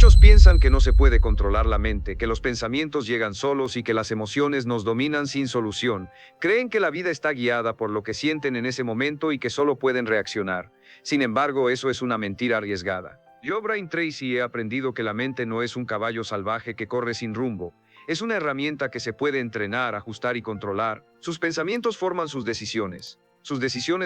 Muchos piensan que no se puede controlar la mente, que los pensamientos llegan solos y que las emociones nos dominan sin solución. Creen que la vida está guiada por lo que sienten en ese momento y que solo pueden reaccionar. Sin embargo, eso es una mentira arriesgada. Yo, Brian Tracy, he aprendido que la mente no es un caballo salvaje que corre sin rumbo. Es una herramienta que se puede entrenar, ajustar y controlar. Sus pensamientos forman sus decisiones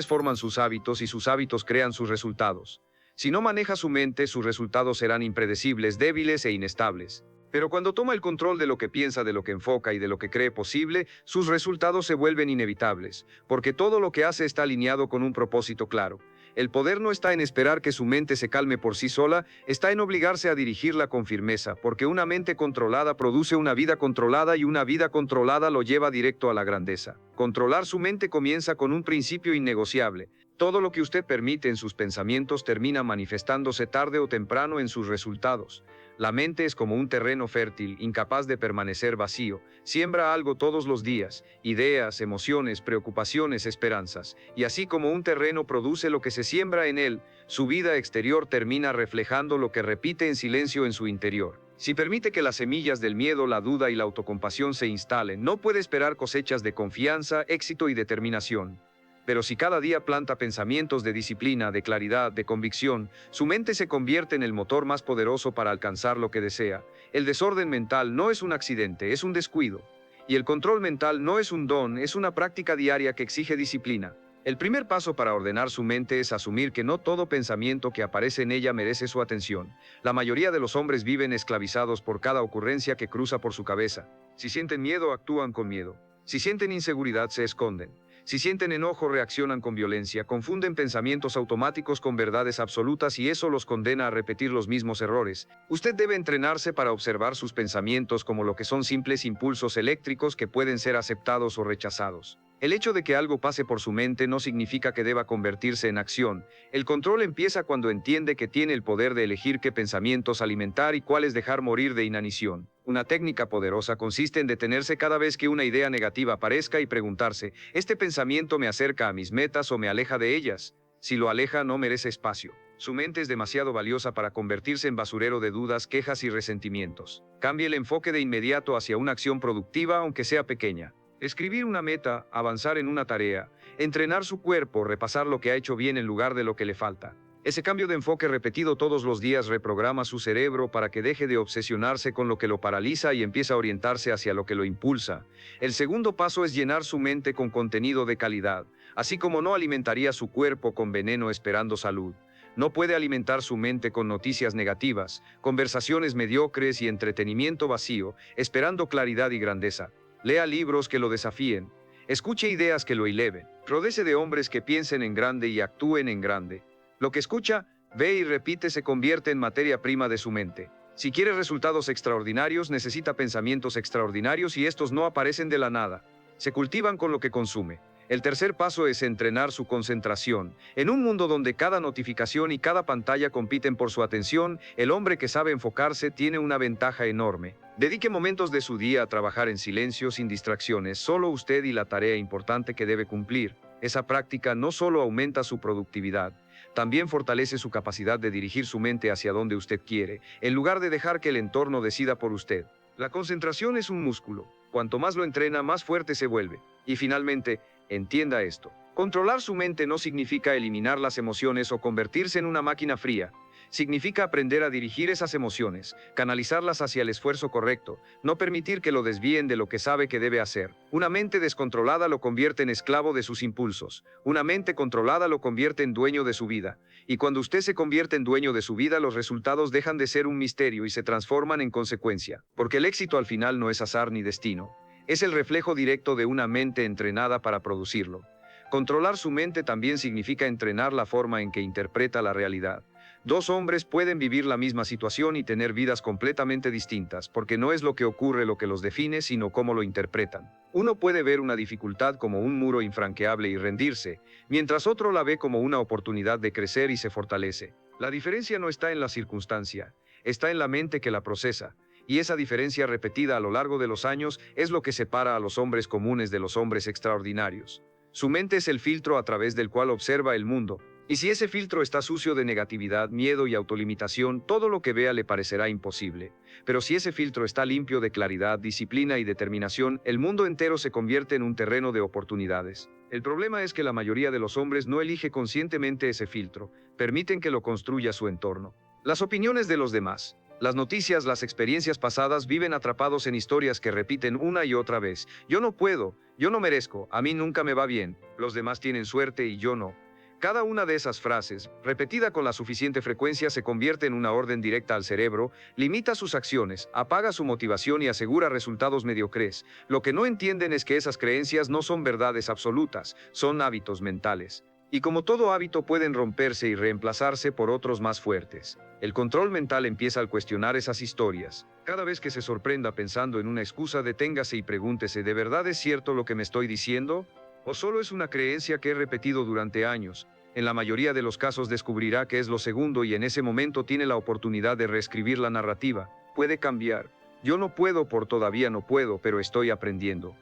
forman sus hábitos y sus hábitos crean sus resultados. Si no maneja su mente, sus resultados serán impredecibles, débiles e inestables. Pero cuando toma el control de lo que piensa, de lo que enfoca y de lo que cree posible, sus resultados se vuelven inevitables, porque todo lo que hace está alineado con un propósito claro. El poder no está en esperar que su mente se calme por sí sola, está en obligarse a dirigirla con firmeza, porque una mente controlada produce una vida controlada y una vida controlada lo lleva directo a la grandeza. Controlar su mente comienza con un principio innegociable. Todo lo que usted permite en sus pensamientos termina manifestándose tarde o temprano en sus resultados. La mente es como un terreno fértil, incapaz de permanecer vacío. Siembra algo todos los días, ideas, emociones, preocupaciones, esperanzas. Y así como un terreno produce lo que se siembra en él, su vida exterior termina reflejando lo que repite en silencio en su interior. Si permite que las semillas del miedo, la duda y la autocompasión se instalen, no puede esperar cosechas de confianza, éxito y determinación. Pero si cada día planta pensamientos de disciplina, de claridad, de convicción, su mente se convierte en el motor más poderoso para alcanzar lo que desea. El desorden mental no es un accidente, es un descuido. Y el control mental no es un don, es una práctica diaria que exige disciplina. El primer paso para ordenar su mente es asumir que no todo pensamiento que aparece en ella merece su atención. La mayoría de los hombres viven esclavizados por cada ocurrencia que cruza por su cabeza. Si sienten miedo, actúan con miedo. Si sienten inseguridad, se esconden. Si sienten enojo, reaccionan con violencia, confunden pensamientos automáticos con verdades absolutas y eso los condena a repetir los mismos errores. Usted debe entrenarse para observar sus pensamientos como lo que son simples impulsos eléctricos que pueden ser aceptados o rechazados. El hecho de que algo pase por su mente no significa que deba convertirse en acción. El control empieza cuando entiende que tiene el poder de elegir qué pensamientos alimentar y cuáles dejar morir de inanición. Una técnica poderosa consiste en detenerse cada vez que una idea negativa aparezca y preguntarse, ¿este pensamiento me acerca a mis metas o me aleja de ellas? Si lo aleja, no merece espacio. Su mente es demasiado valiosa para convertirse en basurero de dudas, quejas y resentimientos. Cambie el enfoque de inmediato hacia una acción productiva, aunque sea pequeña. Escribir una meta, avanzar en una tarea, entrenar su cuerpo, repasar lo que ha hecho bien en lugar de lo que le falta. Ese cambio de enfoque repetido todos los días reprograma su cerebro para que deje de obsesionarse con lo que lo paraliza y empiece a orientarse hacia lo que lo impulsa. El segundo paso es llenar su mente con contenido de calidad, así como no alimentaría su cuerpo con veneno esperando salud. No puede alimentar su mente con noticias negativas, conversaciones mediocres y entretenimiento vacío, esperando claridad y grandeza. Lea libros que lo desafíen. Escuche ideas que lo eleven. Rodéese de hombres que piensen en grande y actúen en grande. Lo que escucha, ve y repite se convierte en materia prima de su mente. Si quiere resultados extraordinarios, necesita pensamientos extraordinarios y estos no aparecen de la nada. Se cultivan con lo que consume. El tercer paso es entrenar su concentración. En un mundo donde cada notificación y cada pantalla compiten por su atención, el hombre que sabe enfocarse tiene una ventaja enorme. Dedique momentos de su día a trabajar en silencio, sin distracciones, solo usted y la tarea importante que debe cumplir. Esa práctica no solo aumenta su productividad, también fortalece su capacidad de dirigir su mente hacia donde usted quiere, en lugar de dejar que el entorno decida por usted. La concentración es un músculo. Cuanto más lo entrena, más fuerte se vuelve. Y finalmente, entienda esto. Controlar su mente no significa eliminar las emociones o convertirse en una máquina fría. Significa aprender a dirigir esas emociones, canalizarlas hacia el esfuerzo correcto, no permitir que lo desvíen de lo que sabe que debe hacer. Una mente descontrolada lo convierte en esclavo de sus impulsos. Una mente controlada lo convierte en dueño de su vida. Y cuando usted se convierte en dueño de su vida, los resultados dejan de ser un misterio y se transforman en consecuencia. Porque el éxito al final no es azar ni destino. Es el reflejo directo de una mente entrenada para producirlo. Controlar su mente también significa entrenar la forma en que interpreta la realidad. Dos hombres pueden vivir la misma situación y tener vidas completamente distintas, porque no es lo que ocurre lo que los define, sino cómo lo interpretan. Uno puede ver una dificultad como un muro infranqueable y rendirse, mientras otro la ve como una oportunidad de crecer y se fortalece. La diferencia no está en la circunstancia, está en la mente que la procesa. Y esa diferencia repetida a lo largo de los años es lo que separa a los hombres comunes de los hombres extraordinarios. Su mente es el filtro a través del cual observa el mundo. Y si ese filtro está sucio de negatividad, miedo y autolimitación, todo lo que vea le parecerá imposible. Pero si ese filtro está limpio de claridad, disciplina y determinación, el mundo entero se convierte en un terreno de oportunidades. El problema es que la mayoría de los hombres no elige conscientemente ese filtro, permiten que lo construya su entorno. Las opiniones de los demás, las noticias, las experiencias pasadas viven atrapados en historias que repiten una y otra vez. Yo no puedo, yo no merezco, a mí nunca me va bien, los demás tienen suerte y yo no. Cada una de esas frases, repetida con la suficiente frecuencia, se convierte en una orden directa al cerebro, limita sus acciones, apaga su motivación y asegura resultados mediocres. Lo que no entienden es que esas creencias no son verdades absolutas, son hábitos mentales. Y como todo hábito pueden romperse y reemplazarse por otros más fuertes. El control mental empieza al cuestionar esas historias. Cada vez que se sorprenda pensando en una excusa, deténgase y pregúntese, ¿de verdad es cierto lo que me estoy diciendo? ¿O solo es una creencia que he repetido durante años? En la mayoría de los casos descubrirá que es lo segundo y en ese momento tiene la oportunidad de reescribir la narrativa. Puede cambiar. Yo no puedo por todavía no puedo, pero estoy aprendiendo.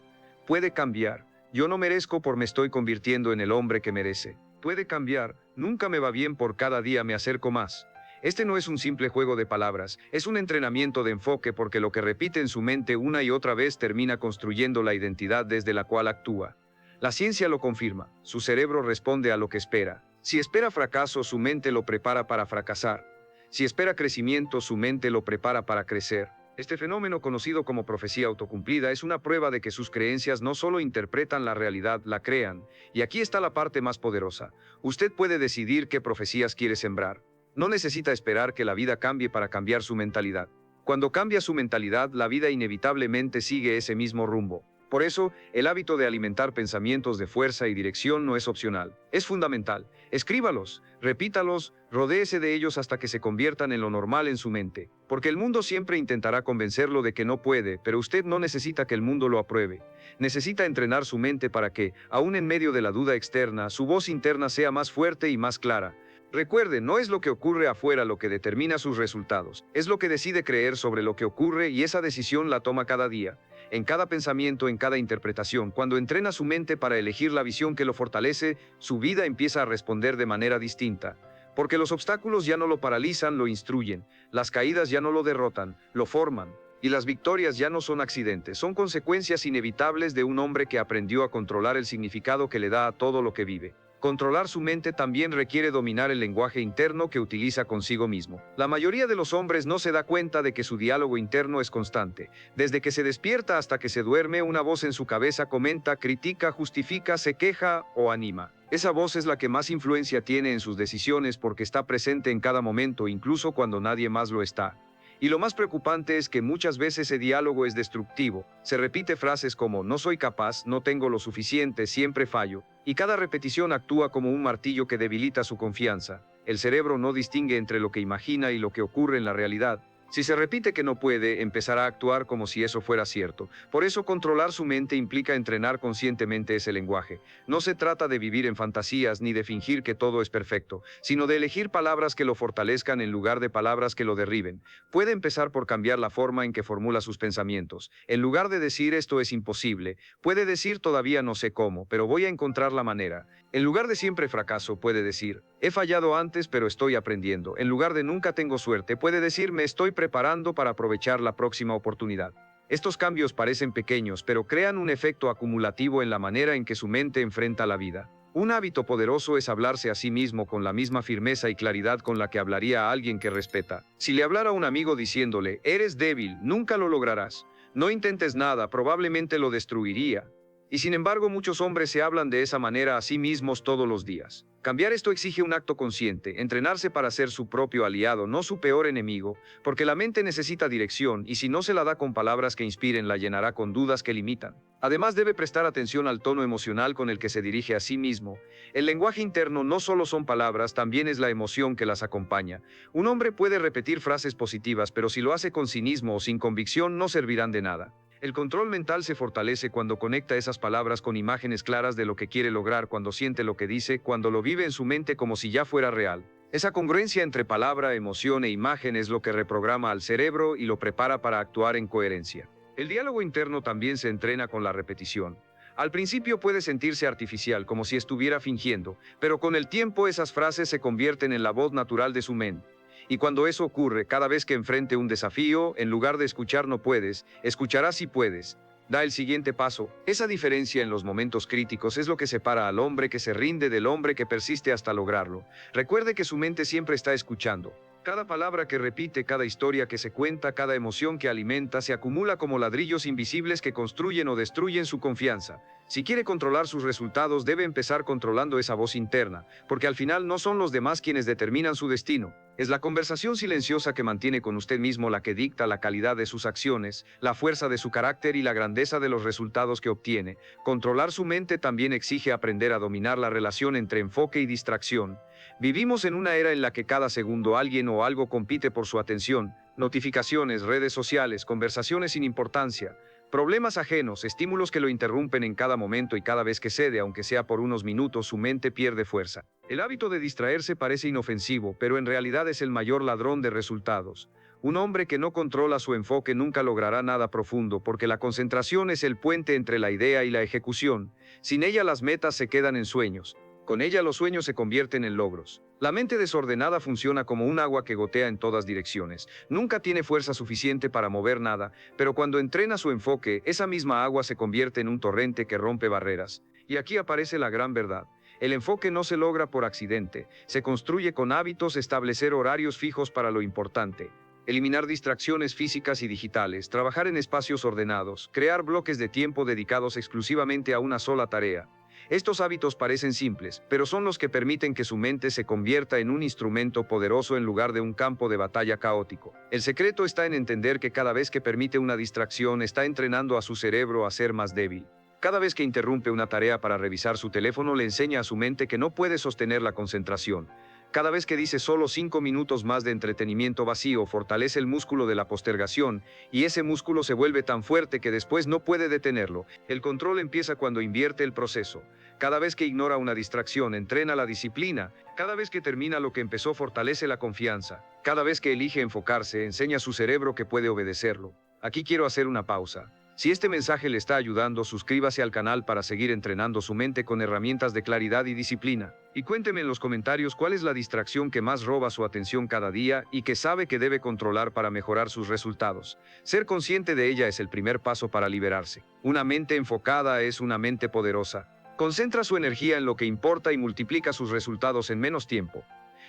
Puede cambiar. Yo no merezco por me estoy convirtiendo en el hombre que merece. Puede cambiar. Nunca me va bien por cada día me acerco más. Este no es un simple juego de palabras, es un entrenamiento de enfoque porque lo que repite en su mente una y otra vez termina construyendo la identidad desde la cual actúa. La ciencia lo confirma, su cerebro responde a lo que espera. Si espera fracaso, su mente lo prepara para fracasar. Si espera crecimiento, su mente lo prepara para crecer. Este fenómeno, conocido como profecía autocumplida, es una prueba de que sus creencias no solo interpretan la realidad, la crean. Y aquí está la parte más poderosa. Usted puede decidir qué profecías quiere sembrar. No necesita esperar que la vida cambie para cambiar su mentalidad. Cuando cambia su mentalidad, la vida inevitablemente sigue ese mismo rumbo. Por eso, el hábito de alimentar pensamientos de fuerza y dirección no es opcional, es fundamental. Escríbalos, repítalos, rodéese de ellos hasta que se conviertan en lo normal en su mente, porque el mundo siempre intentará convencerlo de que no puede, pero usted no necesita que el mundo lo apruebe. Necesita entrenar su mente para que, aún en medio de la duda externa, su voz interna sea más fuerte y más clara. Recuerde, no es lo que ocurre afuera lo que determina sus resultados, es lo que decide creer sobre lo que ocurre y esa decisión la toma cada día. En cada pensamiento, en cada interpretación, cuando entrena su mente para elegir la visión que lo fortalece, su vida empieza a responder de manera distinta. Porque los obstáculos ya no lo paralizan, lo instruyen, las caídas ya no lo derrotan, lo forman, y las victorias ya no son accidentes, son consecuencias inevitables de un hombre que aprendió a controlar el significado que le da a todo lo que vive. Controlar su mente también requiere dominar el lenguaje interno que utiliza consigo mismo. La mayoría de los hombres no se da cuenta de que su diálogo interno es constante. Desde que se despierta hasta que se duerme, una voz en su cabeza comenta, critica, justifica, se queja o anima. Esa voz es la que más influencia tiene en sus decisiones porque está presente en cada momento, incluso cuando nadie más lo está. Y lo más preocupante es que muchas veces ese diálogo es destructivo. Se repite frases como no soy capaz, no tengo lo suficiente, siempre fallo. Y cada repetición actúa como un martillo que debilita su confianza. El cerebro no distingue entre lo que imagina y lo que ocurre en la realidad. Si se repite que no puede, empezará a actuar como si eso fuera cierto. Por eso controlar su mente implica entrenar conscientemente ese lenguaje. No se trata de vivir en fantasías ni de fingir que todo es perfecto, sino de elegir palabras que lo fortalezcan en lugar de palabras que lo derriben. Puede empezar por cambiar la forma en que formula sus pensamientos. En lugar de decir esto es imposible, puede decir todavía no sé cómo, pero voy a encontrar la manera. En lugar de siempre fracaso, puede decir he fallado antes pero estoy aprendiendo. En lugar de nunca tengo suerte, puede decir me estoy preparando para aprovechar la próxima oportunidad. Estos cambios parecen pequeños, pero crean un efecto acumulativo en la manera en que su mente enfrenta la vida. Un hábito poderoso es hablarse a sí mismo con la misma firmeza y claridad con la que hablaría a alguien que respeta. Si le hablara a un amigo diciéndole, eres débil, nunca lo lograrás, no intentes nada, probablemente lo destruiría. Y sin embargo, muchos hombres se hablan de esa manera a sí mismos todos los días. Cambiar esto exige un acto consciente, entrenarse para ser su propio aliado, no su peor enemigo, porque la mente necesita dirección y si no se la da con palabras que inspiren, la llenará con dudas que limitan. Además, debe prestar atención al tono emocional con el que se dirige a sí mismo. El lenguaje interno no solo son palabras, también es la emoción que las acompaña. Un hombre puede repetir frases positivas, pero si lo hace con cinismo o sin convicción, no servirán de nada. El control mental se fortalece cuando conecta esas palabras con imágenes claras de lo que quiere lograr, cuando siente lo que dice, cuando lo vive en su mente como si ya fuera real. Esa congruencia entre palabra, emoción e imagen es lo que reprograma al cerebro y lo prepara para actuar en coherencia. El diálogo interno también se entrena con la repetición. Al principio puede sentirse artificial, como si estuviera fingiendo, pero con el tiempo esas frases se convierten en la voz natural de su mente. Y cuando eso ocurre, cada vez que enfrente un desafío, en lugar de escuchar no puedes, escucharás si puedes. Da el siguiente paso. Esa diferencia en los momentos críticos es lo que separa al hombre que se rinde del hombre que persiste hasta lograrlo. Recuerde que su mente siempre está escuchando. Cada palabra que repite, cada historia que se cuenta, cada emoción que alimenta, se acumula como ladrillos invisibles que construyen o destruyen su confianza. Si quiere controlar sus resultados, debe empezar controlando esa voz interna, porque al final no son los demás quienes determinan su destino. Es la conversación silenciosa que mantiene con usted mismo la que dicta la calidad de sus acciones, la fuerza de su carácter y la grandeza de los resultados que obtiene. Controlar su mente también exige aprender a dominar la relación entre enfoque y distracción. Vivimos en una era en la que cada segundo alguien o algo compite por su atención. Notificaciones, redes sociales, conversaciones sin importancia, problemas ajenos, estímulos que lo interrumpen en cada momento, y cada vez que cede, aunque sea por unos minutos, su mente pierde fuerza. El hábito de distraerse parece inofensivo, pero en realidad es el mayor ladrón de resultados. Un hombre que no controla su enfoque nunca logrará nada profundo, porque la concentración es el puente entre la idea y la ejecución. Sin ella las metas se quedan en sueños. Con ella los sueños se convierten en logros. La mente desordenada funciona como un agua que gotea en todas direcciones. Nunca tiene fuerza suficiente para mover nada, pero cuando entrena su enfoque, esa misma agua se convierte en un torrente que rompe barreras. Y aquí aparece la gran verdad. El enfoque no se logra por accidente, se construye con hábitos, establecer horarios fijos para lo importante, eliminar distracciones físicas y digitales, trabajar en espacios ordenados, crear bloques de tiempo dedicados exclusivamente a una sola tarea. Estos hábitos parecen simples, pero son los que permiten que su mente se convierta en un instrumento poderoso en lugar de un campo de batalla caótico. El secreto está en entender que cada vez que permite una distracción, está entrenando a su cerebro a ser más débil. Cada vez que interrumpe una tarea para revisar su teléfono, le enseña a su mente que no puede sostener la concentración. Cada vez que dice solo 5 minutos más de entretenimiento vacío, fortalece el músculo de la postergación, y ese músculo se vuelve tan fuerte que después no puede detenerlo. El control empieza cuando invierte el proceso. Cada vez que ignora una distracción, entrena la disciplina. Cada vez que termina lo que empezó, fortalece la confianza. Cada vez que elige enfocarse, enseña a su cerebro que puede obedecerlo. Aquí quiero hacer una pausa. Si este mensaje le está ayudando, suscríbase al canal para seguir entrenando su mente con herramientas de claridad y disciplina. Y cuénteme en los comentarios cuál es la distracción que más roba su atención cada día y que sabe que debe controlar para mejorar sus resultados. Ser consciente de ella es el primer paso para liberarse. Una mente enfocada es una mente poderosa. Concentra su energía en lo que importa y multiplica sus resultados en menos tiempo.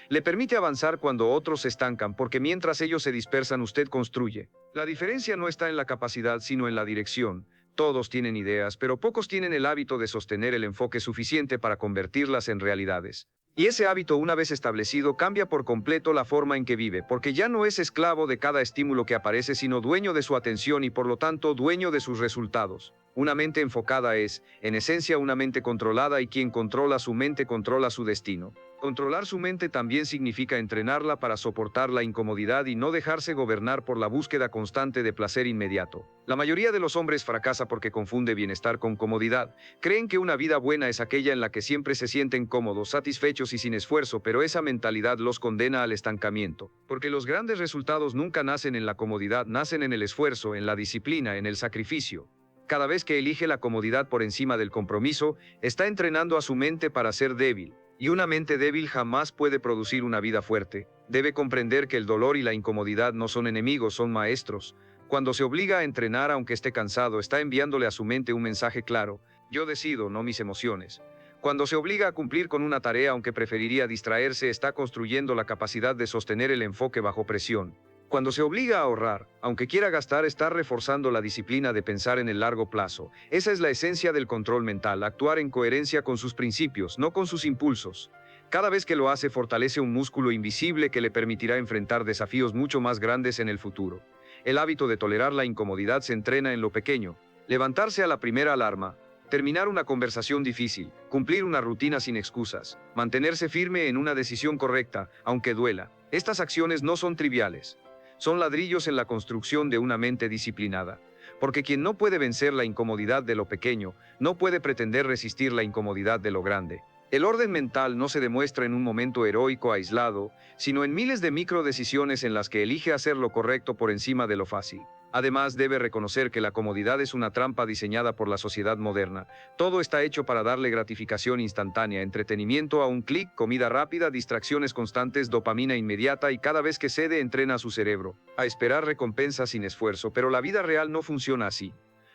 Le permite avanzar cuando otros se estancan, porque mientras ellos se dispersan, usted construye. La diferencia no está en la capacidad, sino en la dirección. Todos tienen ideas, pero pocos tienen el hábito de sostener el enfoque suficiente para convertirlas en realidades. Y ese hábito, una vez establecido, cambia por completo la forma en que vive, porque ya no es esclavo de cada estímulo que aparece, sino dueño de su atención y por lo tanto dueño de sus resultados. Una mente enfocada es, en esencia, una mente controlada, y quien controla su mente controla su destino. Controlar su mente también significa entrenarla para soportar la incomodidad y no dejarse gobernar por la búsqueda constante de placer inmediato. La mayoría de los hombres fracasa porque confunde bienestar con comodidad. Creen que una vida buena es aquella en la que siempre se sienten cómodos, satisfechos y sin esfuerzo, pero esa mentalidad los condena al estancamiento. Porque los grandes resultados nunca nacen en la comodidad, nacen en el esfuerzo, en la disciplina, en el sacrificio. Cada vez que elige la comodidad por encima del compromiso, está entrenando a su mente para ser débil. Y una mente débil jamás puede producir una vida fuerte. Debe comprender que el dolor y la incomodidad no son enemigos, son maestros. Cuando se obliga a entrenar aunque esté cansado, está enviándole a su mente un mensaje claro: yo decido, no mis emociones. Cuando se obliga a cumplir con una tarea aunque preferiría distraerse, está construyendo la capacidad de sostener el enfoque bajo presión. Cuando se obliga a ahorrar, aunque quiera gastar, está reforzando la disciplina de pensar en el largo plazo. Esa es la esencia del control mental: actuar en coherencia con sus principios, no con sus impulsos. Cada vez que lo hace, fortalece un músculo invisible que le permitirá enfrentar desafíos mucho más grandes en el futuro. El hábito de tolerar la incomodidad se entrena en lo pequeño: levantarse a la primera alarma, terminar una conversación difícil, cumplir una rutina sin excusas, mantenerse firme en una decisión correcta, aunque duela. Estas acciones no son triviales. Son ladrillos en la construcción de una mente disciplinada. Porque quien no puede vencer la incomodidad de lo pequeño, no puede pretender resistir la incomodidad de lo grande. El orden mental no se demuestra en un momento heroico aislado, sino en miles de microdecisiones en las que elige hacer lo correcto por encima de lo fácil. Además, debe reconocer que la comodidad es una trampa diseñada por la sociedad moderna. Todo está hecho para darle gratificación instantánea, entretenimiento a un clic, comida rápida, distracciones constantes, dopamina inmediata, y cada vez que cede entrena a su cerebro a esperar recompensas sin esfuerzo, pero la vida real no funciona así.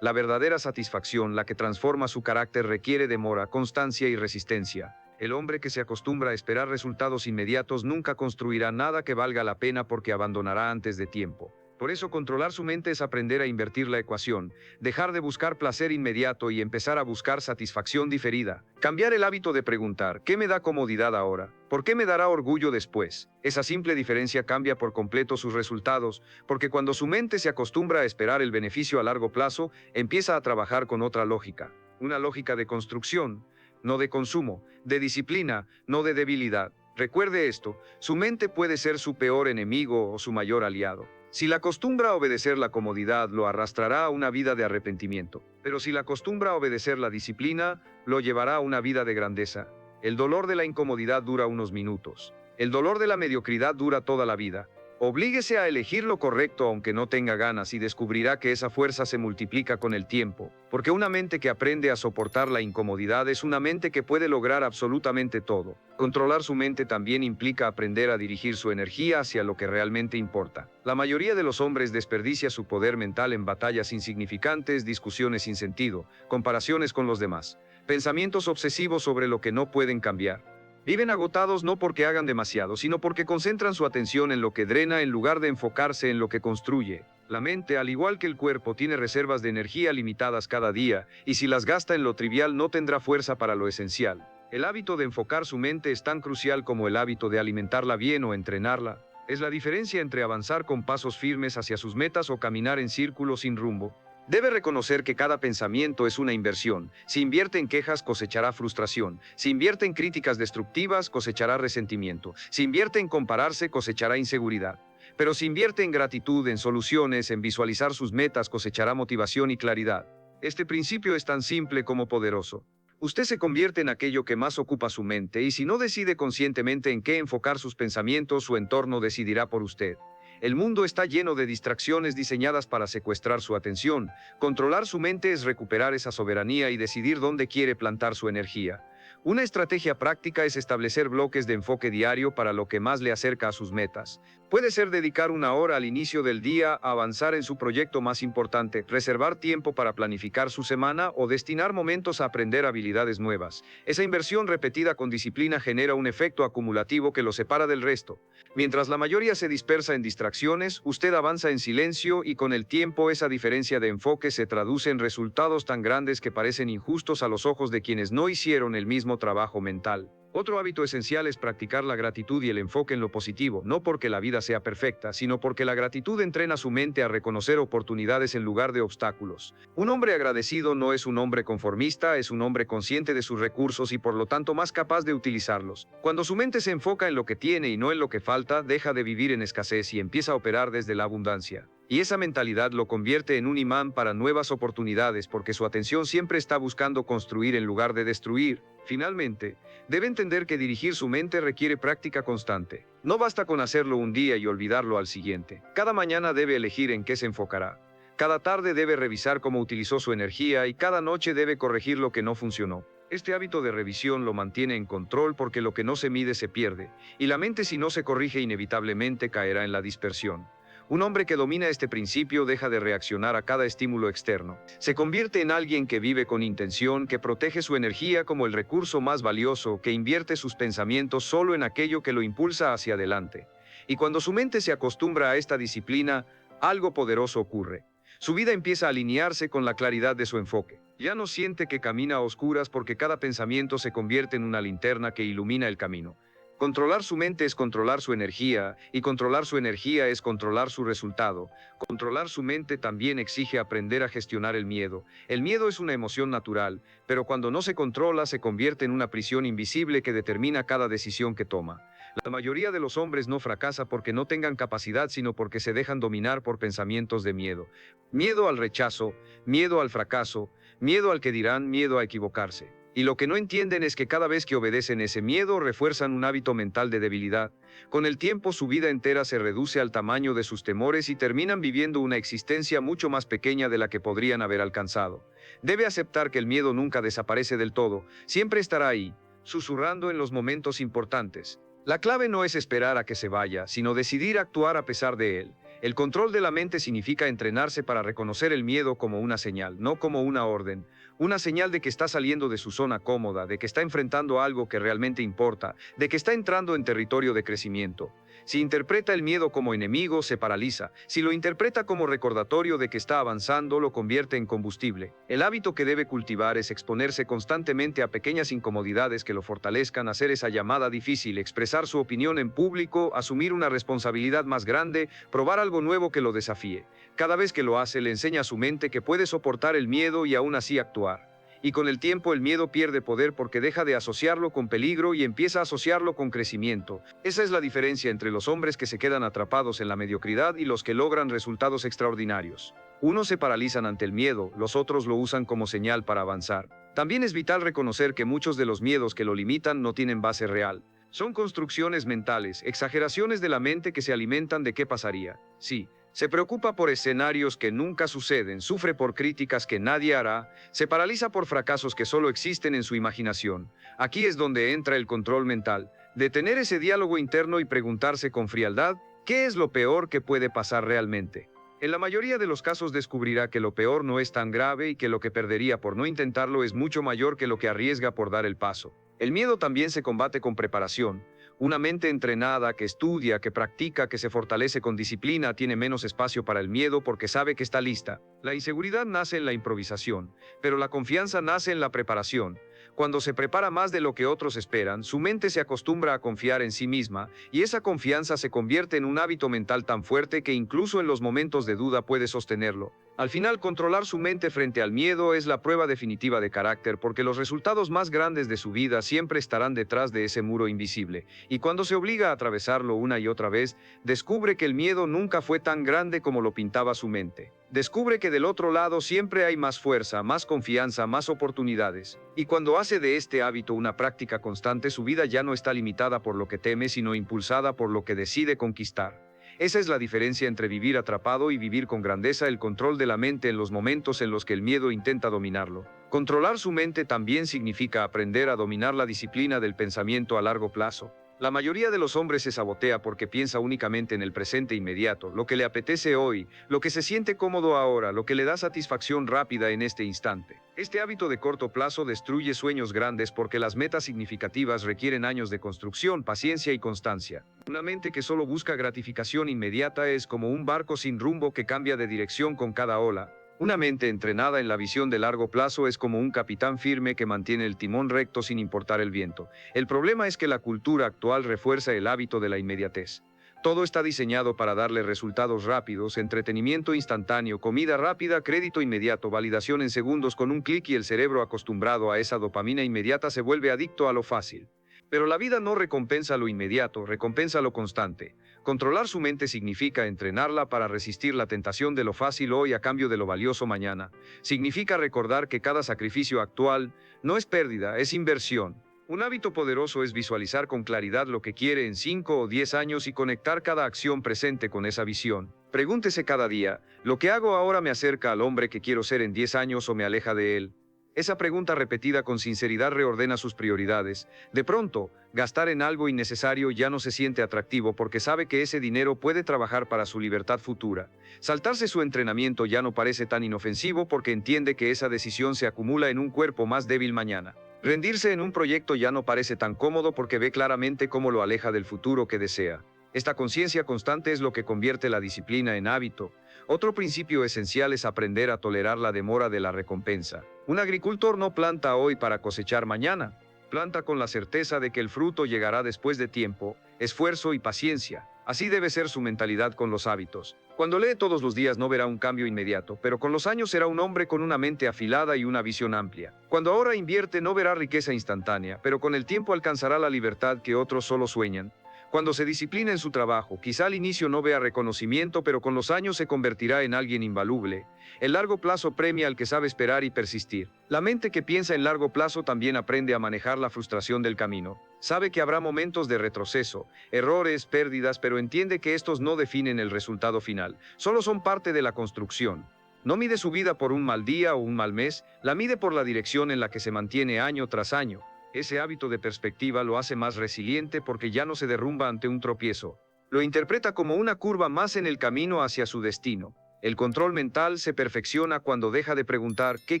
La verdadera satisfacción, la que transforma su carácter, requiere demora, constancia y resistencia. El hombre que se acostumbra a esperar resultados inmediatos nunca construirá nada que valga la pena porque abandonará antes de tiempo. Por eso, controlar su mente es aprender a invertir la ecuación, dejar de buscar placer inmediato y empezar a buscar satisfacción diferida. Cambiar el hábito de preguntar, ¿qué me da comodidad ahora? ¿Por qué me dará orgullo después? Esa simple diferencia cambia por completo sus resultados, porque cuando su mente se acostumbra a esperar el beneficio a largo plazo, empieza a trabajar con otra lógica. Una lógica de construcción, no de consumo, de disciplina, no de debilidad. Recuerde esto, su mente puede ser su peor enemigo o su mayor aliado. Si la acostumbra a obedecer la comodidad, lo arrastrará a una vida de arrepentimiento. Pero si la acostumbra a obedecer la disciplina, lo llevará a una vida de grandeza. El dolor de la incomodidad dura unos minutos. El dolor de la mediocridad dura toda la vida. Oblíguese a elegir lo correcto aunque no tenga ganas y descubrirá que esa fuerza se multiplica con el tiempo, porque una mente que aprende a soportar la incomodidad es una mente que puede lograr absolutamente todo. Controlar su mente también implica aprender a dirigir su energía hacia lo que realmente importa. La mayoría de los hombres desperdicia su poder mental en batallas insignificantes, discusiones sin sentido, comparaciones con los demás, pensamientos obsesivos sobre lo que no pueden cambiar. Viven agotados no porque hagan demasiado, sino porque concentran su atención en lo que drena en lugar de enfocarse en lo que construye. La mente, al igual que el cuerpo, tiene reservas de energía limitadas cada día, y si las gasta en lo trivial no tendrá fuerza para lo esencial. El hábito de enfocar su mente es tan crucial como el hábito de alimentarla bien o entrenarla. Es la diferencia entre avanzar con pasos firmes hacia sus metas o caminar en círculos sin rumbo. Debe reconocer que cada pensamiento es una inversión. Si invierte en quejas, cosechará frustración. Si invierte en críticas destructivas, cosechará resentimiento. Si invierte en compararse, cosechará inseguridad. Pero si invierte en gratitud, en soluciones, en visualizar sus metas, cosechará motivación y claridad. Este principio es tan simple como poderoso. Usted se convierte en aquello que más ocupa su mente, y si no decide conscientemente en qué enfocar sus pensamientos, su entorno decidirá por usted. El mundo está lleno de distracciones diseñadas para secuestrar su atención. Controlar su mente es recuperar esa soberanía y decidir dónde quiere plantar su energía. Una estrategia práctica es establecer bloques de enfoque diario para lo que más le acerca a sus metas. Puede ser dedicar una hora al inicio del día a avanzar en su proyecto más importante, reservar tiempo para planificar su semana o destinar momentos a aprender habilidades nuevas. Esa inversión repetida con disciplina genera un efecto acumulativo que lo separa del resto. Mientras la mayoría se dispersa en distracciones, usted avanza en silencio y con el tiempo esa diferencia de enfoque se traduce en resultados tan grandes que parecen injustos a los ojos de quienes no hicieron el mismo trabajo mental. Otro hábito esencial es practicar la gratitud y el enfoque en lo positivo, no porque la vida sea perfecta, sino porque la gratitud entrena su mente a reconocer oportunidades en lugar de obstáculos. Un hombre agradecido no es un hombre conformista, es un hombre consciente de sus recursos y por lo tanto más capaz de utilizarlos. Cuando su mente se enfoca en lo que tiene y no en lo que falta, deja de vivir en escasez y empieza a operar desde la abundancia. Y esa mentalidad lo convierte en un imán para nuevas oportunidades porque su atención siempre está buscando construir en lugar de destruir. Finalmente, debe entender que dirigir su mente requiere práctica constante. No basta con hacerlo un día y olvidarlo al siguiente. Cada mañana debe elegir en qué se enfocará. Cada tarde debe revisar cómo utilizó su energía y cada noche debe corregir lo que no funcionó. Este hábito de revisión lo mantiene en control porque lo que no se mide se pierde, y la mente si no se corrige inevitablemente caerá en la dispersión. Un hombre que domina este principio deja de reaccionar a cada estímulo externo. Se convierte en alguien que vive con intención, que protege su energía como el recurso más valioso, que invierte sus pensamientos solo en aquello que lo impulsa hacia adelante. Y cuando su mente se acostumbra a esta disciplina, algo poderoso ocurre. Su vida empieza a alinearse con la claridad de su enfoque. Ya no siente que camina a oscuras porque cada pensamiento se convierte en una linterna que ilumina el camino. Controlar su mente es controlar su energía, y controlar su energía es controlar su resultado. Controlar su mente también exige aprender a gestionar el miedo. El miedo es una emoción natural, pero cuando no se controla se convierte en una prisión invisible que determina cada decisión que toma. La mayoría de los hombres no fracasa porque no tengan capacidad, sino porque se dejan dominar por pensamientos de miedo. Miedo al rechazo, miedo al fracaso, miedo al que dirán, miedo a equivocarse. Y lo que no entienden es que cada vez que obedecen ese miedo, refuerzan un hábito mental de debilidad. Con el tiempo, su vida entera se reduce al tamaño de sus temores y terminan viviendo una existencia mucho más pequeña de la que podrían haber alcanzado. Debe aceptar que el miedo nunca desaparece del todo, siempre estará ahí, susurrando en los momentos importantes. La clave no es esperar a que se vaya, sino decidir actuar a pesar de él. El control de la mente significa entrenarse para reconocer el miedo como una señal, no como una orden. Una señal de que está saliendo de su zona cómoda, de que está enfrentando algo que realmente importa, de que está entrando en territorio de crecimiento. Si interpreta el miedo como enemigo, se paraliza. Si lo interpreta como recordatorio de que está avanzando, lo convierte en combustible. El hábito que debe cultivar es exponerse constantemente a pequeñas incomodidades que lo fortalezcan, hacer esa llamada difícil, expresar su opinión en público, asumir una responsabilidad más grande, probar algo nuevo que lo desafíe. Cada vez que lo hace, le enseña a su mente que puede soportar el miedo y aún así actuar. Y con el tiempo el miedo pierde poder porque deja de asociarlo con peligro y empieza a asociarlo con crecimiento. Esa es la diferencia entre los hombres que se quedan atrapados en la mediocridad y los que logran resultados extraordinarios. Unos se paralizan ante el miedo, los otros lo usan como señal para avanzar. También es vital reconocer que muchos de los miedos que lo limitan no tienen base real. Son construcciones mentales, exageraciones de la mente que se alimentan de qué pasaría. Sí. Se preocupa por escenarios que nunca suceden, sufre por críticas que nadie hará, se paraliza por fracasos que solo existen en su imaginación. Aquí es donde entra el control mental, detener ese diálogo interno y preguntarse con frialdad, ¿qué es lo peor que puede pasar realmente? En la mayoría de los casos descubrirá que lo peor no es tan grave y que lo que perdería por no intentarlo es mucho mayor que lo que arriesga por dar el paso. El miedo también se combate con preparación. Una mente entrenada, que estudia, que practica, que se fortalece con disciplina, tiene menos espacio para el miedo porque sabe que está lista. La inseguridad nace en la improvisación, pero la confianza nace en la preparación. Cuando se prepara más de lo que otros esperan, su mente se acostumbra a confiar en sí misma, y esa confianza se convierte en un hábito mental tan fuerte que incluso en los momentos de duda puede sostenerlo. Al final, controlar su mente frente al miedo es la prueba definitiva de carácter, porque los resultados más grandes de su vida siempre estarán detrás de ese muro invisible. Y cuando se obliga a atravesarlo una y otra vez, descubre que el miedo nunca fue tan grande como lo pintaba su mente. Descubre que del otro lado siempre hay más fuerza, más confianza, más oportunidades. Y cuando hace de este hábito una práctica constante, su vida ya no está limitada por lo que teme, sino impulsada por lo que decide conquistar. Esa es la diferencia entre vivir atrapado y vivir con grandeza, el control de la mente en los momentos en los que el miedo intenta dominarlo. Controlar su mente también significa aprender a dominar la disciplina del pensamiento a largo plazo. La mayoría de los hombres se sabotea porque piensa únicamente en el presente inmediato, lo que le apetece hoy, lo que se siente cómodo ahora, lo que le da satisfacción rápida en este instante. Este hábito de corto plazo destruye sueños grandes porque las metas significativas requieren años de construcción, paciencia y constancia. Una mente que solo busca gratificación inmediata es como un barco sin rumbo que cambia de dirección con cada ola. Una mente entrenada en la visión de largo plazo es como un capitán firme que mantiene el timón recto sin importar el viento. El problema es que la cultura actual refuerza el hábito de la inmediatez. Todo está diseñado para darle resultados rápidos, entretenimiento instantáneo, comida rápida, crédito inmediato, validación en segundos con un clic, y el cerebro acostumbrado a esa dopamina inmediata se vuelve adicto a lo fácil. Pero la vida no recompensa lo inmediato, recompensa lo constante. Controlar su mente significa entrenarla para resistir la tentación de lo fácil hoy a cambio de lo valioso mañana. Significa recordar que cada sacrificio actual no es pérdida, es inversión. Un hábito poderoso es visualizar con claridad lo que quiere en 5 o 10 años y conectar cada acción presente con esa visión. Pregúntese cada día, ¿lo que hago ahora me acerca al hombre que quiero ser en 10 años o me aleja de él? Esa pregunta repetida con sinceridad reordena sus prioridades. De pronto, gastar en algo innecesario ya no se siente atractivo porque sabe que ese dinero puede trabajar para su libertad futura. Saltarse su entrenamiento ya no parece tan inofensivo porque entiende que esa decisión se acumula en un cuerpo más débil mañana. Rendirse en un proyecto ya no parece tan cómodo porque ve claramente cómo lo aleja del futuro que desea. Esta conciencia constante es lo que convierte la disciplina en hábito. Otro principio esencial es aprender a tolerar la demora de la recompensa. Un agricultor no planta hoy para cosechar mañana. Planta con la certeza de que el fruto llegará después de tiempo, esfuerzo y paciencia. Así debe ser su mentalidad con los hábitos. Cuando lee todos los días no verá un cambio inmediato, pero con los años será un hombre con una mente afilada y una visión amplia. Cuando ahora invierte no verá riqueza instantánea, pero con el tiempo alcanzará la libertad que otros solo sueñan. Cuando se disciplina en su trabajo, quizá al inicio no vea reconocimiento, pero con los años se convertirá en alguien invaluable. El largo plazo premia al que sabe esperar y persistir. La mente que piensa en largo plazo también aprende a manejar la frustración del camino. Sabe que habrá momentos de retroceso, errores, pérdidas, pero entiende que estos no definen el resultado final. Solo son parte de la construcción. No mide su vida por un mal día o un mal mes, la mide por la dirección en la que se mantiene año tras año. Ese hábito de perspectiva lo hace más resiliente porque ya no se derrumba ante un tropiezo. Lo interpreta como una curva más en el camino hacia su destino. El control mental se perfecciona cuando deja de preguntar ¿qué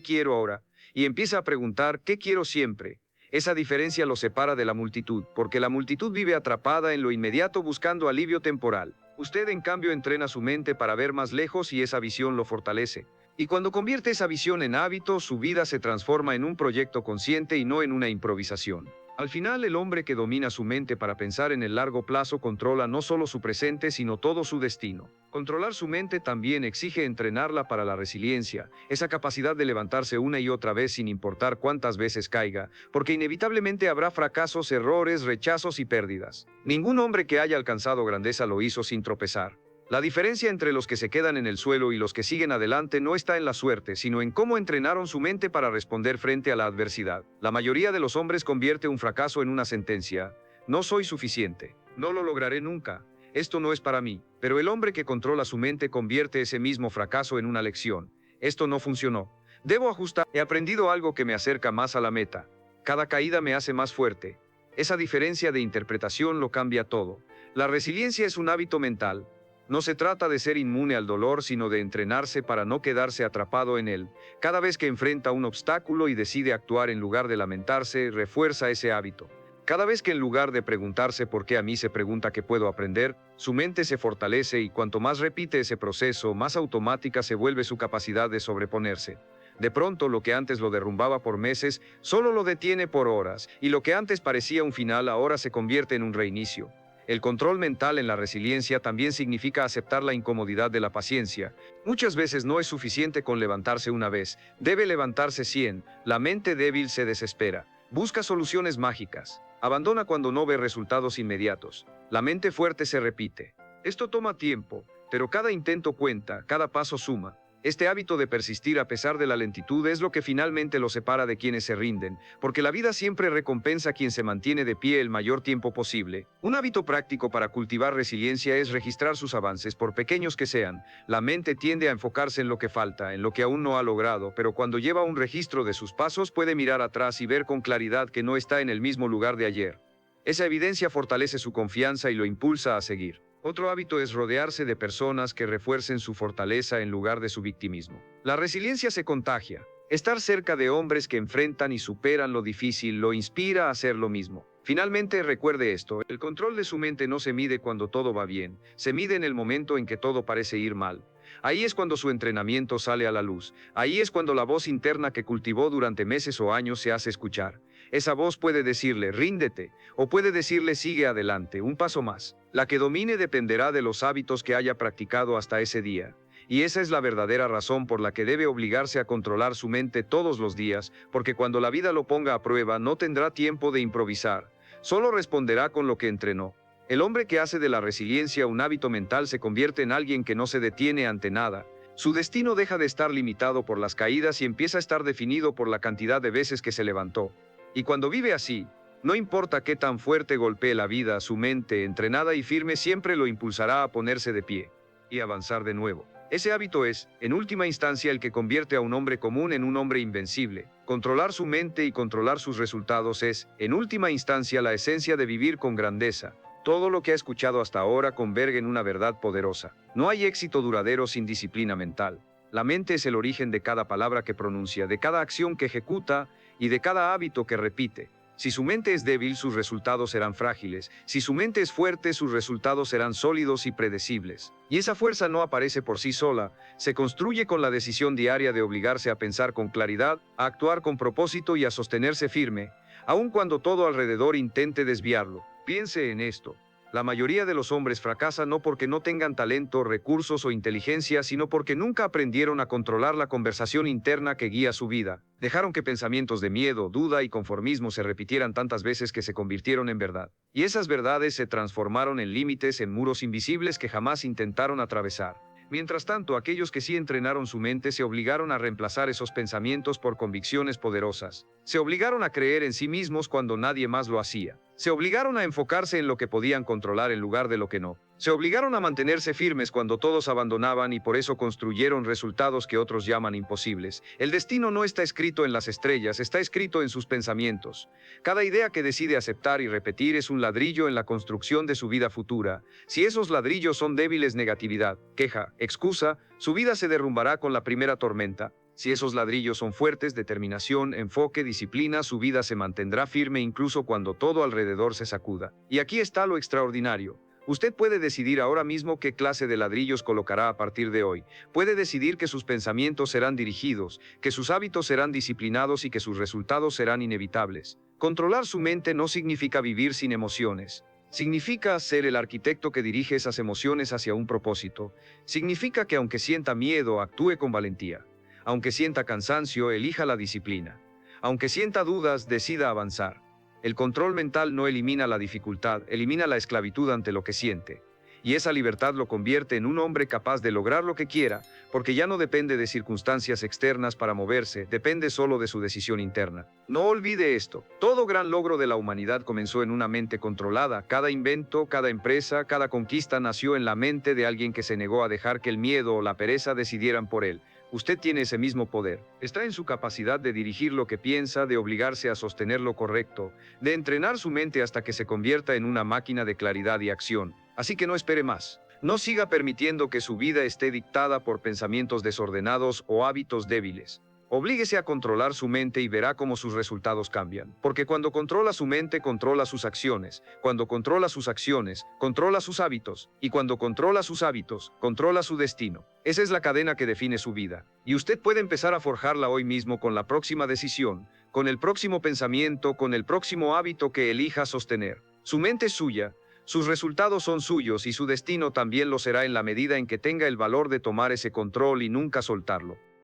quiero ahora? Y empieza a preguntar ¿qué quiero siempre? Esa diferencia lo separa de la multitud, porque la multitud vive atrapada en lo inmediato buscando alivio temporal. Usted, en cambio, entrena su mente para ver más lejos y esa visión lo fortalece. Y cuando convierte esa visión en hábito, su vida se transforma en un proyecto consciente y no en una improvisación. Al final, el hombre que domina su mente para pensar en el largo plazo controla no solo su presente, sino todo su destino. Controlar su mente también exige entrenarla para la resiliencia, esa capacidad de levantarse una y otra vez sin importar cuántas veces caiga, porque inevitablemente habrá fracasos, errores, rechazos y pérdidas. Ningún hombre que haya alcanzado grandeza lo hizo sin tropezar. La diferencia entre los que se quedan en el suelo y los que siguen adelante no está en la suerte, sino en cómo entrenaron su mente para responder frente a la adversidad. La mayoría de los hombres convierte un fracaso en una sentencia. No soy suficiente. No lo lograré nunca. Esto no es para mí. Pero el hombre que controla su mente convierte ese mismo fracaso en una lección. Esto no funcionó. Debo ajustar. He aprendido algo que me acerca más a la meta. Cada caída me hace más fuerte. Esa diferencia de interpretación lo cambia todo. La resiliencia es un hábito mental. No se trata de ser inmune al dolor, sino de entrenarse para no quedarse atrapado en él. Cada vez que enfrenta un obstáculo y decide actuar en lugar de lamentarse, refuerza ese hábito. Cada vez que en lugar de preguntarse por qué a mí se pregunta qué puedo aprender, su mente se fortalece y cuanto más repite ese proceso, más automática se vuelve su capacidad de sobreponerse. De pronto, lo que antes lo derrumbaba por meses, solo lo detiene por horas, y lo que antes parecía un final ahora se convierte en un reinicio. El control mental en la resiliencia también significa aceptar la incomodidad de la paciencia. Muchas veces no es suficiente con levantarse una vez, debe levantarse 100. La mente débil se desespera, busca soluciones mágicas, abandona cuando no ve resultados inmediatos. La mente fuerte se repite. Esto toma tiempo, pero cada intento cuenta, cada paso suma. Este hábito de persistir a pesar de la lentitud es lo que finalmente lo separa de quienes se rinden, porque la vida siempre recompensa a quien se mantiene de pie el mayor tiempo posible. Un hábito práctico para cultivar resiliencia es registrar sus avances, por pequeños que sean. La mente tiende a enfocarse en lo que falta, en lo que aún no ha logrado, pero cuando lleva un registro de sus pasos puede mirar atrás y ver con claridad que no está en el mismo lugar de ayer. Esa evidencia fortalece su confianza y lo impulsa a seguir. Otro hábito es rodearse de personas que refuercen su fortaleza en lugar de su victimismo. La resiliencia se contagia. Estar cerca de hombres que enfrentan y superan lo difícil lo inspira a hacer lo mismo. Finalmente, recuerde esto: el control de su mente no se mide cuando todo va bien, se mide en el momento en que todo parece ir mal. Ahí es cuando su entrenamiento sale a la luz. Ahí es cuando la voz interna que cultivó durante meses o años se hace escuchar. Esa voz puede decirle, ríndete, o puede decirle, sigue adelante, un paso más. La que domine dependerá de los hábitos que haya practicado hasta ese día. Y esa es la verdadera razón por la que debe obligarse a controlar su mente todos los días, porque cuando la vida lo ponga a prueba no tendrá tiempo de improvisar, solo responderá con lo que entrenó. El hombre que hace de la resiliencia un hábito mental se convierte en alguien que no se detiene ante nada. Su destino deja de estar limitado por las caídas y empieza a estar definido por la cantidad de veces que se levantó. Y cuando vive así, no importa qué tan fuerte golpee la vida, su mente, entrenada y firme, siempre lo impulsará a ponerse de pie y avanzar de nuevo. Ese hábito es, en última instancia, el que convierte a un hombre común en un hombre invencible. Controlar su mente y controlar sus resultados es, en última instancia, la esencia de vivir con grandeza. Todo lo que ha escuchado hasta ahora converge en una verdad poderosa. No hay éxito duradero sin disciplina mental. La mente es el origen de cada palabra que pronuncia, de cada acción que ejecuta y de cada hábito que repite. Si su mente es débil, sus resultados serán frágiles. Si su mente es fuerte, sus resultados serán sólidos y predecibles. Y esa fuerza no aparece por sí sola, se construye con la decisión diaria de obligarse a pensar con claridad, a actuar con propósito y a sostenerse firme, aun cuando todo alrededor intente desviarlo. Piense en esto. La mayoría de los hombres fracasan no porque no tengan talento, recursos o inteligencia, sino porque nunca aprendieron a controlar la conversación interna que guía su vida. Dejaron que pensamientos de miedo, duda y conformismo se repitieran tantas veces que se convirtieron en verdad. Y esas verdades se transformaron en límites, en muros invisibles que jamás intentaron atravesar. Mientras tanto, aquellos que sí entrenaron su mente se obligaron a reemplazar esos pensamientos por convicciones poderosas. Se obligaron a creer en sí mismos cuando nadie más lo hacía. Se obligaron a enfocarse en lo que podían controlar en lugar de lo que no. Se obligaron a mantenerse firmes cuando todos abandonaban y por eso construyeron resultados que otros llaman imposibles. El destino no está escrito en las estrellas, está escrito en sus pensamientos. Cada idea que decide aceptar y repetir es un ladrillo en la construcción de su vida futura. Si esos ladrillos son débiles, negatividad, queja, excusa, su vida se derrumbará con la primera tormenta. Si esos ladrillos son fuertes, determinación, enfoque, disciplina, su vida se mantendrá firme incluso cuando todo alrededor se sacuda. Y aquí está lo extraordinario. Usted puede decidir ahora mismo qué clase de ladrillos colocará a partir de hoy. Puede decidir que sus pensamientos serán dirigidos, que sus hábitos serán disciplinados y que sus resultados serán inevitables. Controlar su mente no significa vivir sin emociones. Significa ser el arquitecto que dirige esas emociones hacia un propósito. Significa que aunque sienta miedo, actúe con valentía. Aunque sienta cansancio, elija la disciplina. Aunque sienta dudas, decida avanzar. El control mental no elimina la dificultad, elimina la esclavitud ante lo que siente. Y esa libertad lo convierte en un hombre capaz de lograr lo que quiera, porque ya no depende de circunstancias externas para moverse, depende solo de su decisión interna. No olvide esto, todo gran logro de la humanidad comenzó en una mente controlada. Cada invento, cada empresa, cada conquista nació en la mente de alguien que se negó a dejar que el miedo o la pereza decidieran por él. Usted tiene ese mismo poder. Está en su capacidad de dirigir lo que piensa, de obligarse a sostener lo correcto, de entrenar su mente hasta que se convierta en una máquina de claridad y acción. Así que no espere más. No siga permitiendo que su vida esté dictada por pensamientos desordenados o hábitos débiles. Oblíguese a controlar su mente y verá cómo sus resultados cambian. Porque cuando controla su mente, controla sus acciones. Cuando controla sus acciones, controla sus hábitos. Y cuando controla sus hábitos, controla su destino. Esa es la cadena que define su vida. Y usted puede empezar a forjarla hoy mismo con la próxima decisión, con el próximo pensamiento, con el próximo hábito que elija sostener. Su mente es suya. Sus resultados son suyos y su destino también lo será en la medida en que tenga el valor de tomar ese control y nunca soltarlo.